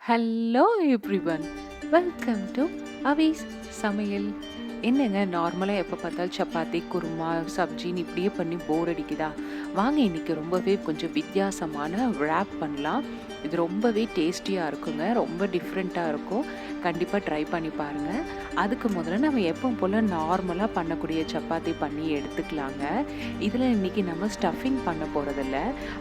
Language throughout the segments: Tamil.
Hello everyone, welcome to Avis சமையல். என்னங்க நார்மலாக எப்போ பார்த்தாலும் சப்பாத்தி குருமா சப்ஜின்னு இப்படியே பண்ணி போர் அடிக்குதா? வாங்க இன்றைக்கி ரொம்பவே கொஞ்சம் வித்தியாசமான ரேப் பண்ணலாம். இது ரொம்பவே டேஸ்டியாக இருக்குங்க, ரொம்ப டிஃப்ரெண்ட்டாக இருக்கும். கண்டிப்பாக ட்ரை பண்ணி பாருங்கள். அதுக்கு முதல்ல நம்ம எப்போ போல் நார்மலாக பண்ணக்கூடிய சப்பாத்தி பண்ணி எடுத்துக்கலாங்க. இதில் இன்றைக்கி நம்ம ஸ்டஃபிங் பண்ண போகிறதில்ல.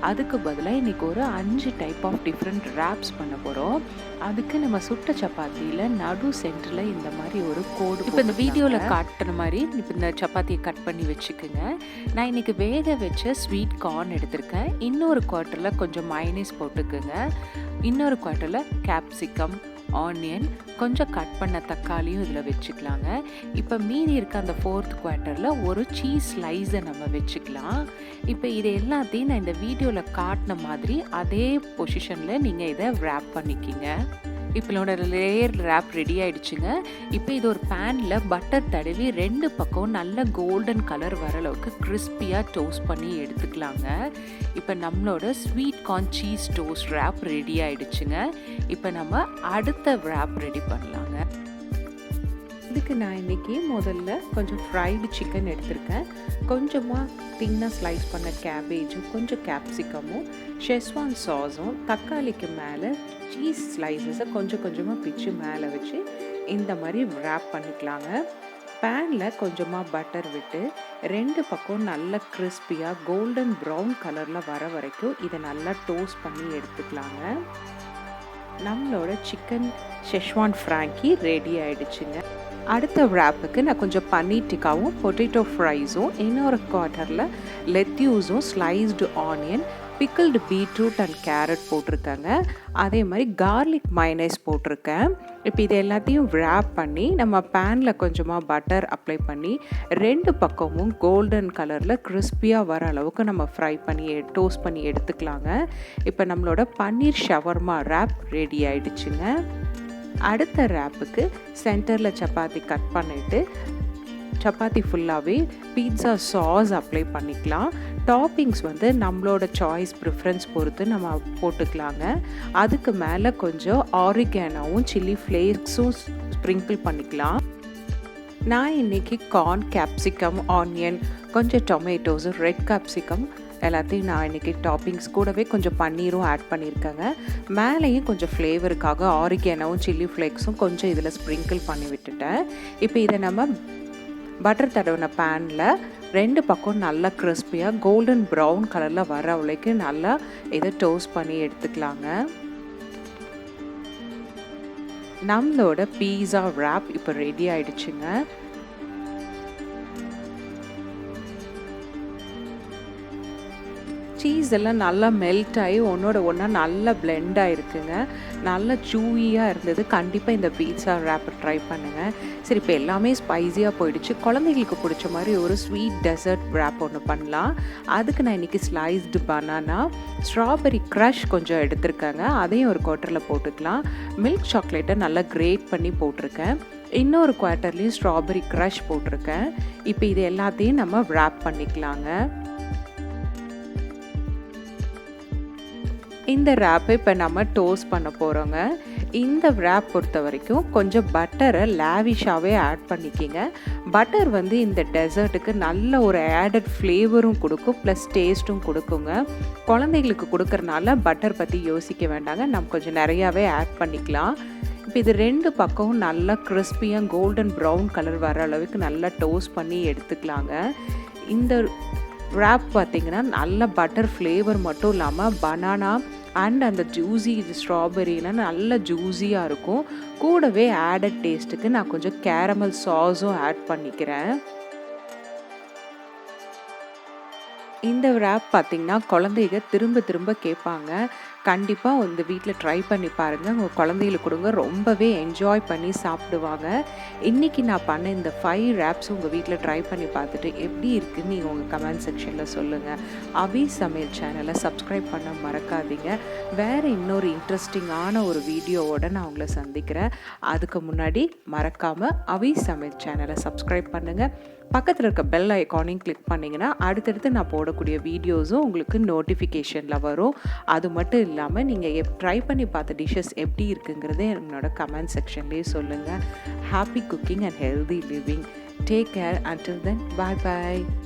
அதுக்கு பதிலாக இன்றைக்கி ஒரு 5 டைப் ஆஃப் டிஃப்ரெண்ட் ரேப்ஸ் பண்ண போகிறோம். அதுக்கு நம்ம சுட்ட சப்பாத்தியில் நடு சென்டரில் இந்த மாதிரி ஒரு கோடு, இப்போ இந்த வீடியோவில் காட்டுற மாதிரி இப்போ இந்த சப்பாத்தியை கட் பண்ணி வச்சுக்கோங்க. நான் இன்றைக்கி வேக வச்ச ஸ்வீட் கார்ன் எடுத்திருக்கேன். இன்னொரு குவார்ட்டரில் கொஞ்சம் மைனஸ் போட்டுக்குங்க. இன்னொரு குவார்ட்டரில் கேப்சிகம், ஆனியன், கொஞ்சம் கட் பண்ண தக்காளியும் இதில் வச்சுக்கலாங்க. இப்போ மீதி இருக்க அந்த 4th குவார்ட்டரில் ஒரு சீஸ் ஸ்லைஸை நம்ம வச்சுக்கலாம். இப்போ இது எல்லாத்தையும் நான் இந்த வீடியோவில் காட்டின மாதிரி அதே பொசிஷனில் நீங்கள் இதை ரேப் பண்ணிக்கிங்க. இப்போ என்னோட லேயர் ரேப் ரெடி ஆகிடுச்சுங்க. இப்போ இது ஒரு பேனில் பட்டர் தடவி 2 பக்கம் நல்ல கோல்டன் கலர் வர அளவுக்கு கிறிஸ்பியாக டோஸ்ட் பண்ணி எடுத்துக்கலாங்க. இப்போ நம்மளோட sweet corn cheese toast wrap ready ஆகிடுச்சுங்க. இப்போ நம்ம அடுத்த ரேப் ரெடி பண்ணலாங்க. இதுக்கு நான் இன்றைக்கி முதல்ல கொஞ்சம் ஃப்ரைடு சிக்கன் எடுத்திருக்கேன். கொஞ்சமாக தின்னாக ஸ்லைஸ் பண்ண கேபேஜும் கொஞ்சம் கேப்சிகமும் ஷெஸ்வான் சாஸும் தக்காளிக்கு மேலே சீஸ் ஸ்லைசஸை கொஞ்சம் கொஞ்சமாக பிச்சு மேலே வச்சு இந்த மாதிரி ரேப் பண்ணிக்கலாங்க. பேனில் கொஞ்சமாக பட்டர் விட்டு 2 பக்கம் நல்ல கிறிஸ்பியாக கோல்டன் ப்ரௌன் கலரில் வர வரைக்கும் இதை நல்லா டோஸ்ட் பண்ணி எடுத்துக்கலாங்க. நம்மளோட சிக்கன் ஷெஸ்வான் ஃப்ராங்கி ரெடி ஆகிடுச்சுங்க. அடுத்த ரேப்புக்கு நான் கொஞ்சம் பன்னீர் டிக்காவும் பொட்டேட்டோ ஃப்ரைஸும் இன்னொரு குவார்ட்டரில் லெத்யூஸும் sliced onion, pickled beetroot and carrot போட்டிருக்கேங்க. அதே மாதிரி கார்லிக் மைனஸ் போட்டிருக்கேன். இப்போ இது எல்லாத்தையும் ரேப் பண்ணி நம்ம பேனில் கொஞ்சமாக பட்டர் அப்ளை பண்ணி 2 பக்கமும் கோல்டன் கலரில் கிறிஸ்பியாக வர அளவுக்கு நம்ம ஃப்ரை பண்ணி டோஸ்ட் பண்ணி எடுத்துக்கலாங்க. இப்போ நம்மளோட பன்னீர் ஷவர்மா ரேப் ரெடி ஆகிடுச்சுங்க. அடுத்த ரேப்புக்கு சென்டரில் சப்பாத்தி கட் பண்ணிவிட்டு சப்பாத்தி ஃபுல்லாகவே பீட்சா சாஸ் அப்ளை பண்ணிக்கலாம். டாப்பிங்ஸ் வந்து நம்மளோட சாய்ஸ் ப்ரிஃபரன்ஸ் பொறுத்து நம்ம போட்டுக்கலாங்க. அதுக்கு மேலே கொஞ்சம் ஆரிகானோவும் சில்லி ஃப்ளேக்ஸும் ஸ்ப்ரிங்கிள் பண்ணிக்கலாம். நான் இன்றைக்கி கார்ன், கேப்சிகம், ஆனியன், கொஞ்சம் டொமேட்டோஸும் ரெட் கேப்சிகம் எல்லாத்தையும் நான் இன்றைக்கி டாப்பிங்ஸ் கூடவே கொஞ்சம் பன்னீரும் ஆட் பண்ணியிருக்கேங்க. மேலேயும் கொஞ்சம் ஃப்ளேவருக்காக ஆரிகானோவும் சில்லி ஃப்ளேக்ஸும் கொஞ்சம் இதில் ஸ்ப்ரிங்கிள் பண்ணி விட்டுட்டேன். இப்போ இதை நம்ம பட்டர் தடவின பேனில் 2 பக்கம் நல்லா கிறிஸ்பியாக கோல்டன் ப்ரௌன் கலரில் வர வரைக்கும் நல்லா இதை டோஸ்ட் பண்ணி எடுத்துக்கலாங்க. நம்மளோட பீஸா ரேப் இப்போ ரெடி ஆகிடுச்சுங்க. சீஸ் எல்லாம் நல்லா மெல்ட் ஆகி ஒன்றோட ஒன்றா நல்லா பிளெண்ட் ஆகிருக்குங்க. நல்லா சூயியாக இருந்தது. கண்டிப்பாக இந்த பீட்சா ரேப்பை ட்ரை பண்ணுங்கள். சரி, இப்போ எல்லாமே ஸ்பைஸியாக போயிடுச்சு. குழந்தைங்களுக்கு பிடிச்ச மாதிரி ஒரு ஸ்வீட் டெசர்ட் ரேப் ஒன்று பண்ணலாம். அதுக்கு நான் இன்றைக்கி ஸ்லைஸ்டு பனானா, ஸ்ட்ராபெரி க்ரஷ் கொஞ்சம் எடுத்திருக்கேங்க. அதையும் ஒரு குவார்ட்டரில் போட்டுக்கலாம். மில்க் சாக்லேட்டை நல்லா கிரேட் பண்ணி போட்டிருக்கேன். இன்னொரு குவார்ட்டர்லேயும் ஸ்ட்ராபெரி க்ரஷ் போட்டிருக்கேன். இப்போ இது எல்லாத்தையும் நம்ம ரேப் பண்ணிக்கலாங்க. இந்த ரேப்பை இப்போ நம்ம டோஸ்ட் பண்ண போகிறோங்க. இந்த ரேப் பொறுத்த வரைக்கும் கொஞ்சம் பட்டரை லேவிஷாகவே ஆட் பண்ணிக்கிங்க. பட்டர் வந்து இந்த டெசர்ட்டுக்கு நல்ல ஒரு ஆடட் ஃப்ளேவரும் கொடுக்கும், ப்ளஸ் டேஸ்ட்டும் கொடுக்குங்க. குழந்தைங்களுக்கு கொடுக்கறனால பட்டர் பற்றி யோசிக்க வேண்டாங்க, நம்ம கொஞ்சம் நிறையாவே ஆட் பண்ணிக்கலாம். இப்போ இது 2 பக்கமும் நல்லா கிறிஸ்பியாக கோல்டன் ப்ரௌன் கலர் வர அளவுக்கு நல்லா டோஸ்ட் பண்ணி எடுத்துக்கலாங்க. இந்த ரேப் பார்த்திங்கன்னா நல்ல பட்டர் ஃப்ளேவர் மட்டும் இல்லாமல் பனானா அண்ட் அந்த ஜூஸி ஸ்ட்ராபெரிலாம் நல்ல ஜூஸியாக இருக்கும். கூடவே ஆடட் டேஸ்ட்டுக்கு நான் கொஞ்சம் கேரமல் சாஸும் ஆட் பண்ணிக்கிறேன். இந்த ரேப் பார்த்திங்கன்னா குழந்தைங்க திரும்ப திரும்ப கேட்பாங்க. கண்டிப்பாக இந்த வீட்டில் ட்ரை பண்ணி பாருங்கள். உங்கள் குழந்தைகளுக்கு கொடுங்க, ரொம்பவே என்ஜாய் பண்ணி சாப்பிடுவாங்க. இன்றைக்கி நான் பண்ண இந்த 5 ரேப்ஸ் உங்கள் வீட்டில் ட்ரை பண்ணி பார்த்துட்டு எப்படி இருக்குன்னு நீங்கள் உங்கள் கமெண்ட் செக்ஷனில் சொல்லுங்கள். அவிஸ் சமையல் சேனலை சப்ஸ்கிரைப் பண்ண மறக்காதீங்க. வேறு இன்னொரு இன்ட்ரெஸ்டிங்கான ஒரு வீடியோவோடு நான் உங்களை சந்திக்கிறேன். அதுக்கு முன்னாடி மறக்காமல் அவிஸ் சமையல் சேனலை சப்ஸ்கிரைப் பண்ணுங்கள். பக்கத்தில் இருக்க பெல் ஐக்கானையும் கிளிக் பண்ணிங்கன்னா அடுத்தடுத்து நான் போடக்கூடிய வீடியோஸும் உங்களுக்கு நோட்டிஃபிகேஷனில் வரும். அது மட்டும் இல்லாமல் நீங்கள் ட்ரை பண்ணி பார்த்த டிஷ்ஷஸ் எப்படி இருக்குங்கிறத என்னோட கமெண்ட் செக்ஷன்லேயே சொல்லுங்கள். Happy cooking and healthy living. Take care. Until then, bye bye.